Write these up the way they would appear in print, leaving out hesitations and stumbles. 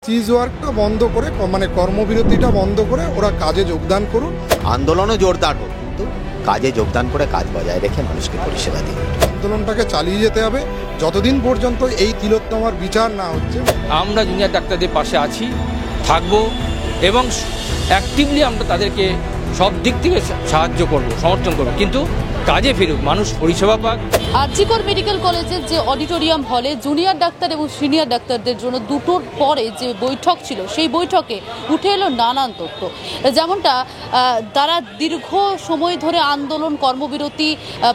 Cheese ওয়ার্কটা বন্ধ করে মানে কর্মবিরতিটা বন্ধ করে ওরা কাজে যোগদান করুন। আন্দোলনও জোরদার হোক, কিন্তু কাজে যোগদান করে কাজ বজায় রেখে মানুষকে পরিষেবা দিন। আন্দোলনটাকে চালিয়ে যেতে হবে যতদিন পর্যন্ত এই তিলোত্তমার বিচার না হচ্ছে। আমরা জুনিয়র ডাক্তারদের পাশে আছি, থাকবো এবং অ্যাক্টিভলি আমরা তাদেরকে সব দিক থেকে সাহায্য করব, সমর্থন করব, কিন্তু কাজে ফিরুক, মানুষ পরিষেবা পাক। আরজিকর মেডিকেল কলেজের যে অডিটোরিয়াম হলে জুনিয়র ডাক্তার এবং সিনিয়র ডাক্তারদের জন্য দুটোর পরে যে বৈঠক ছিল, সেই বৈঠকে উঠে এলো নানান তথ্য, যেমনটা তারা দীর্ঘ সময় ধরে আন্দোলন, কর্মবিরতি,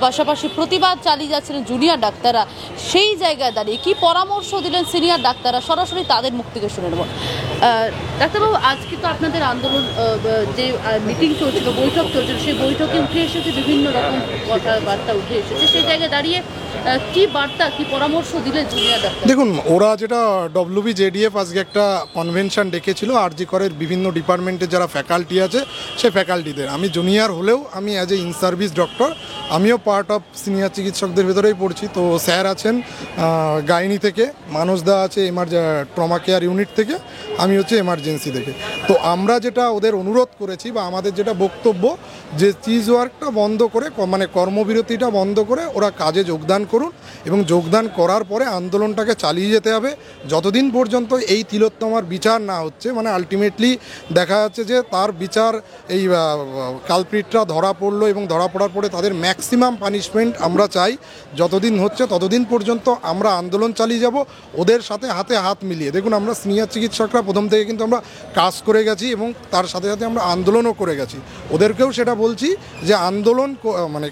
পাশাপাশি প্রতিবাদ চালিয়ে যাচ্ছিলেন জুনিয়র ডাক্তাররা। সেই জায়গায় দাঁড়িয়ে কি পরামর্শ দিলেন সিনিয়র ডাক্তাররা, সরাসরি তাদের মুখ থেকে শুনে নেব। ডাক্তারবাবু, আজকে তো আপনাদের আন্দোলন যে মিটিং চলছিল, বৈঠক চলছিল, সেই বৈঠকে উঠে এসেছে বিভিন্ন রকম কথাবার্তা উঠে এসেছে। সেই জায়গায় দাঁড়িয়ে কি বার্তা, কি পরামর্শ দিলে জুনিয়র ডাক্তার? দেখুন, ওরা যেটা WBJDF আজকে একটা কনভেনশন ডেকেছিল আরজিকরের বিভিন্ন ডিপার্টমেন্টের যারা ফ্যাকাল্টি আছে সেই ফ্যাকাল্টিদের। আমি জুনিয়র হলেও আমি as a in service doctor, আমিও পার্ট অফ সিনিয়র চিকিৎসকদের ভেতরেই পড়ছি। তো স্যার আছেন গাইনি থেকে, মানসদা আছে ট্রমা কেয়ার ইউনিট থেকে, আমি হচ্ছে এমার্জেন্সি থেকে। তো আমরা যেটা ওদের অনুরোধ করেছি বা আমাদের যেটা বক্তব্য, যে চিজ ওয়ার্কটা বন্ধ করে মানে কর্মবিরতিটা বন্ধ করে ওরা কাজে যোগদান করুন এবং যোগদান করার পরে আন্দোলনটাকে চালিয়ে যেতে হবে যতদিন পর্যন্ত এই তিলোত্তমার বিচার না হচ্ছে। মানে আলটিমেটলি দেখা যাচ্ছে যে তার বিচার, এই কালপ্রিটরা ধরা পড়লো এবং ধরা পড়ার পরে তাদের ম্যাক্সিমাম পানিশমেন্ট আমরা চাই। যতদিন হচ্ছে ততদিন পর্যন্ত আমরা আন্দোলন চালিয়ে যাব ওদের সাথে হাতে হাত মিলিয়ে। দেখুন, আমরা সিনিয়র চিকিৎসকরা প্রথম থেকে কিন্তু আমরা কাজ করে গেছি এবং তার সাথে সাথে আমরা আন্দোলনও করে গেছি। ওদেরকেও সেটা বলছি যে আন্দোলন মানে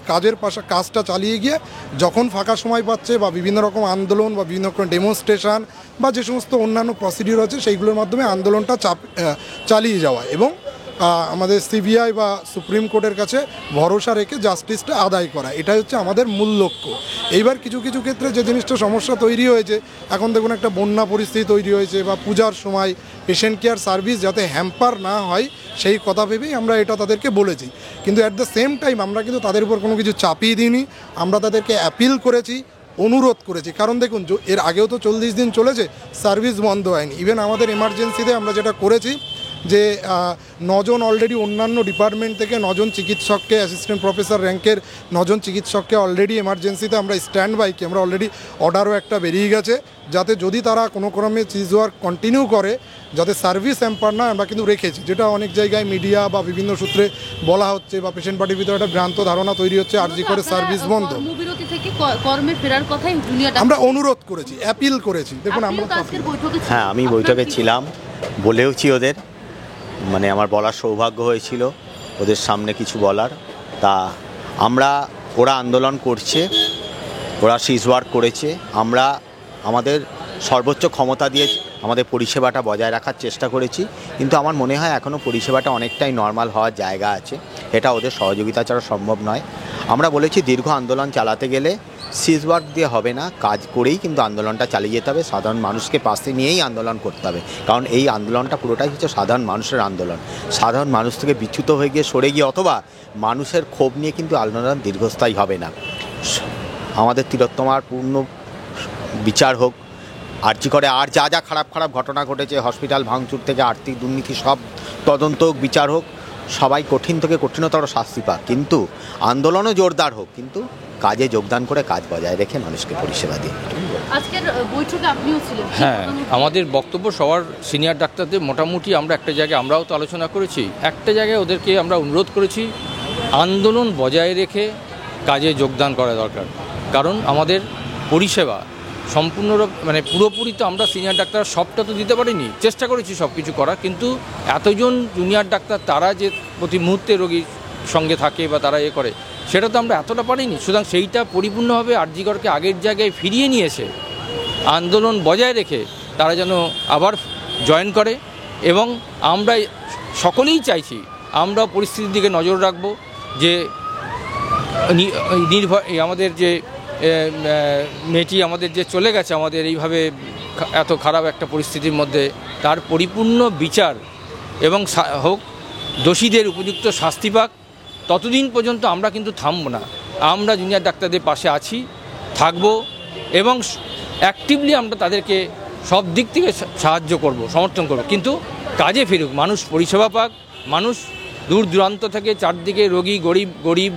কাজটা চালিয়ে গিয়ে যখন ফাঁকা সময় পাচ্ছে বা বিভিন্ন রকম আন্দোলন বা বিভিন্ন রকম ডেমনস্ট্রেশন বা যে সমস্ত অন্যান্য প্রসিডিউর আছে সেইগুলোর মাধ্যমে আন্দোলনটা চালিয়ে যাওয়া এবং আমাদের CBI বা সুপ্রিম কোর্টের কাছে ভরসা রেখে জাস্টিসটা আদায় করা, এটাই হচ্ছে আমাদের মূল লক্ষ্য। এইবার কিছু কিছু ক্ষেত্রে যে জিনিসটা সমস্যা তৈরি হয়েছে, এখন দেখুন একটা বন্যা পরিস্থিতি তৈরি হয়েছে বা পূজার সময় পেশেন্ট কেয়ার সার্ভিস যাতে হ্যাম্পার না হয় সেই কথা ভেবেই আমরা এটা তাদেরকে বলেছি। কিন্তু অ্যাট দ্য সেম টাইম আমরা কিন্তু তাদের উপর কোনো কিছু চাপিয়ে দিইনি, আমরা তাদেরকে অ্যাপিল করেছি, অনুরোধ করেছি। কারণ দেখুন, এর আগেও তো 40 দিন চলেছে, সার্ভিস বন্ধ হয়নি। ইভেন আমাদের এমার্জেন্সিতে আমরা যেটা করেছি যে 9 জন অলরেডি অন্যান্য ডিপার্টমেন্ট থেকে 9 জন চিকিৎসককে, অ্যাসিস্ট্যান্ট প্রফেসর র্যাঙ্কের 9 জন চিকিৎসককে অলরেডি এমার্জেন্সিতে আমরা স্ট্যান্ড বাইকে আমরা অলরেডি অর্ডারও একটা বেরিয়ে গেছে, যাতে যদি তারা কোনো ক্রমে চিজ ওয়ার্ক কন্টিনিউ করে যাতে সার্ভিস হ্যাম্পার না, আমরা কিন্তু রেখেছি। যেটা অনেক জায়গায় মিডিয়া বা বিভিন্ন সূত্রে বলা হচ্ছে বা পেশেন্ট পার্টির ভিতরে একটা ভ্রান্ত ধারণা তৈরি হচ্ছে আরজিকরের সার্ভিস বন্ধ। কর্মে ফেরার কথাই আমরা অনুরোধ করেছি, অ্যাপিল করেছি। দেখুন, আমরা হ্যাঁ, আমি বৈঠকে ছিলাম, বলেওছি ওদের, মানে আমার বলার সৌভাগ্য হয়েছিল ওদের সামনে কিছু বলার। তা ওরা আন্দোলন করছে, ওরা সিজ ওয়ার্ক করেছে, আমরা আমাদের সর্বোচ্চ ক্ষমতা দিয়ে আমাদের পরিষেবাটা বজায় রাখার চেষ্টা করেছি। কিন্তু আমার মনে হয় এখনও পরিষেবাটা অনেকটাই নর্মাল হওয়ার জায়গা আছে, এটা ওদের সহযোগিতা ছাড়া সম্ভব নয়। আমরা বলেছি দীর্ঘ আন্দোলন চালাতে গেলে সিজ ওয়ার্ক দিয়ে হবে না, কাজ করেই কিন্তু আন্দোলনটা চালিয়ে যেতে হবে, সাধারণ মানুষকে পাশে নিয়েই আন্দোলন করতে হবে। কারণ এই আন্দোলনটা পুরোটাই হচ্ছে সাধারণ মানুষের আন্দোলন। সাধারণ মানুষ থেকে বিচ্যুত হয়ে গিয়ে সরে গিয়ে অথবা মানুষের ক্ষোভ নিয়ে কিন্তু আন্দোলন দীর্ঘস্থায়ী হবে না। আমাদের তিলোত্তমার পূর্ণ বিচার হোক, আরজিকরে আর যা যা খারাপ খারাপ ঘটনা ঘটেছে, হসপিটাল ভাঙচুর থেকে আর্থিক দুর্নীতি, সব তদন্ত হোক, বিচার হোক, সবাই কঠিন থেকে কঠিনতর শাস্তি পাক, কিন্তু আন্দোলনও জোরদার হোক, কিন্তু কাজে যোগদান করে কাজ বজায় রেখে মানুষকে পরিষেবা দিন। আজকের বৈঠকে আপনিও ছিলেন। হ্যাঁ, আমাদের বক্তব্য সবার সিনিয়র ডাক্তারদের মোটামুটি আমরা একটা জায়গায় আমরাও তো আলোচনা করেছি, একটা জায়গায় ওদেরকে আমরা অনুরোধ করেছি আন্দোলন বজায় রেখে কাজে যোগদান করা দরকার। কারণ আমাদের পরিষেবা সম্পূর্ণ মানে পুরোপুরি তো আমরা সিনিয়র ডাক্তার সবটা তো দিতে পারিনি, চেষ্টা করেছি সব কিছু করা, কিন্তু এতজন জুনিয়র ডাক্তার তারা যে প্রতি মুহূর্তে রোগীর সঙ্গে থাকে বা তারা করে সেটা তো আমরা এতটা পারিনি। সুতরাং সেইটা পরিপূর্ণভাবে আরজিকরকে আগের জায়গায় ফিরিয়ে নিয়ে এসে আন্দোলন বজায় রেখে তারা যেন আবার জয়েন করে। এবং আমরা সকলেই চাইছি, আমরা পরিস্থিতির দিকে নজর রাখব যে আমাদের যে মেয়েটি আমাদের যে চলে গেছে আমাদের এইভাবে এত খারাপ একটা পরিস্থিতির মধ্যে, তার পরিপূর্ণ বিচার এবং হোক, দোষীদের উপযুক্ত শাস্তি পাক। ততদিন পর্যন্ত আমরা কিন্তু থামব না। আমরা জুনিয়র ডাক্তারদের পাশে আছি, থাকব এবং অ্যাক্টিভলি আমরা তাদেরকে সব দিক থেকে সাহায্য করব, সমর্থন করব, কিন্তু কাজে ফিরুক, মানুষ পরিষেবা পাক। মানুষ দূর দূরান্ত থেকে চারদিকে রোগী, গরিব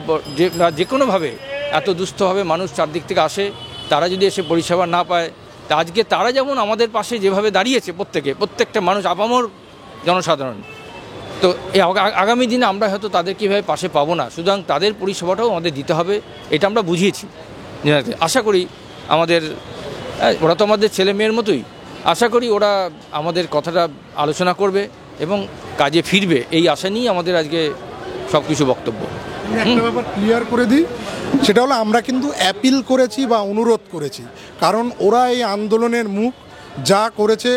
যে কোনোভাবে এত দুস্থভাবে মানুষ চারদিক থেকে আসে, তারা যদি এসে পরিষেবা না পায়, তা আজকে তারা যেমন আমাদের পাশে যেভাবে দাঁড়িয়েছে, প্রত্যেকটা মানুষ, আপামর জনসাধারণ, তো এই আগামী দিনে আমরা হয়তো তাদের কীভাবে পাশে পাবো না, সুতরাং তাদের পরিষেবাটাও আমাদের দিতে হবে, এটা আমরা বুঝিয়েছি। আশা করি ওরা তো আমাদের ছেলে মেয়ের মতোই, আশা করি ওরা আমাদের কথাটা আলোচনা করবে এবং কাজে ফিরবে, এই আশা নিয়েই আমাদের আজকে সব কিছু বক্তব্য। একটা ব্যাপার ক্লিয়ার করে দিই, সেটা হলো আমরা কিন্তু অ্যাপিল করেছি বা অনুরোধ করেছি, কারণ ওরা এই আন্দোলনের মুখ যা করেছে,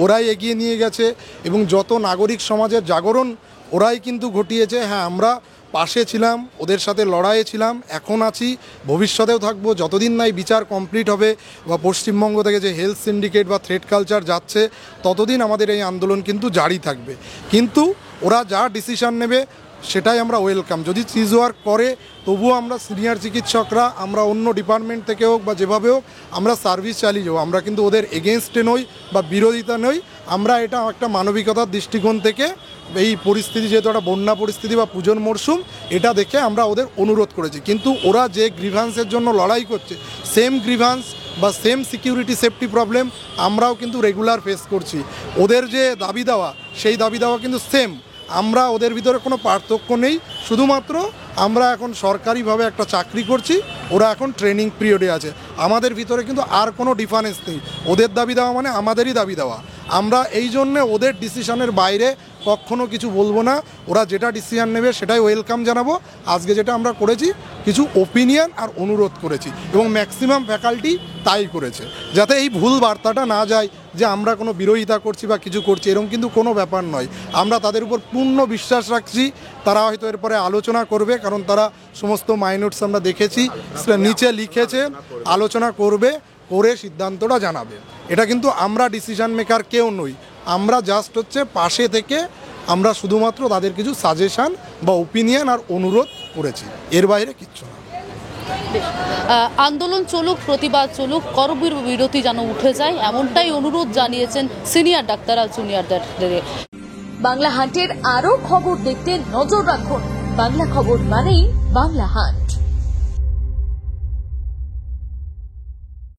ওরাই এগিয়ে নিয়ে গেছে এবং যত নাগরিক সমাজের জাগরণ ওরাই কিন্তু ঘটিয়েছে। হ্যাঁ, আমরা পাশে ছিলাম, ওদের সাথে লড়াইয়ে ছিলাম, এখন আছি, ভবিষ্যতেও থাকবো, যতদিন না এই বিচার কমপ্লিট হবে বা পশ্চিমবঙ্গ থেকে যে হেলথ সিন্ডিকেট বা থ্রেড কালচার যাচ্ছে, ততদিন আমাদের এই আন্দোলন কিন্তু জারি থাকবে। কিন্তু ওরা যা ডিসিশন নেবে সেটাই আমরা ওয়েলকাম। যদি চিজ ওয়ার্ক করে, তবুও আমরা সিনিয়র চিকিৎসকরা, আমরা অন্য ডিপার্টমেন্ট থেকে হোক বা যেভাবে হোক, আমরা সার্ভিস চালিয়ে যাবো। আমরা কিন্তু ওদের এগেনস্টে নই বা বিরোধিতা নই, আমরা এটা একটা মানবিকতার দৃষ্টিকোণ থেকে এই পরিস্থিতি, যেহেতু একটা বন্যা পরিস্থিতি বা পুজোর মরশুম, এটা দেখে আমরা ওদের অনুরোধ করেছি। কিন্তু ওরা যে গ্রিভান্সের জন্য লড়াই করছে, সেম গ্রিভান্স বা সেম সিকিউরিটি সেফটি প্রবলেম আমরাও কিন্তু রেগুলার ফেস করছি। ওদের যে দাবি দেওয়া, সেই দাবি দেওয়া কিন্তু সেম, আমরা ওদের ভিতরে কোনো পার্থক্য নেই। শুধুমাত্র আমরা এখন সরকারিভাবে একটা চাকরি করছি, ওরা এখন ট্রেনিং পিরিয়ডে আছে, আমাদের ভিতরে কিন্তু আর কোনো ডিফারেন্স নেই। ওদের দাবি দেওয়া মানে আমাদেরই দাবি দেওয়া। আমরা এই জন্যে ওদের ডিসিশনের বাইরে কখনো কিছু বলবো না। ওরা যেটা ডিসিশন নেবে সেটাই ওয়েলকাম জানাবো। আজকে যেটা আমরা করেছি, কিছু ওপিনিয়ন আর অনুরোধ করেছি এবং ম্যাক্সিমাম ফ্যাকাল্টি তাই করেছে, যাতে এই ভুল বার্তাটা না যায় যে আমরা কোনো বিরোধিতা করছি বা কিছু করছি, এরকম কিন্তু কোনো ব্যাপার নয়। আমরা তাদের উপর পূর্ণ বিশ্বাস রাখছি, তারা হয়তো এরপরে আলোচনা করবে, কারণ তারা সমস্ত মাইনোটস আমরা দেখেছি নিচে লিখেছে, আলোচনা করবে, করে সিদ্ধান্তটা জানাবে। এটা কিন্তু আমরা ডিসিশন মেকার কেউ নই, আমরা জাস্ট হচ্ছে পাশে থেকে আমরা শুধুমাত্র তাদের কিছু সাজেশান বা ওপিনিয়ন আর অনুরোধ করেছি, এর বাইরে কিচ্ছু না। আন্দোলন চলুক, প্রতিবাদ চলুক, কর্মবিরতি যেন উঠে যায়, এমনটাই অনুরোধ জানিয়েছেন সিনিয়র ডাক্তার আর জুনিয়রদের। বাংলা হান্টের আরও খবর দেখতে নজর রাখুন। বাংলা খবর মানেই বাংলা হান্ট।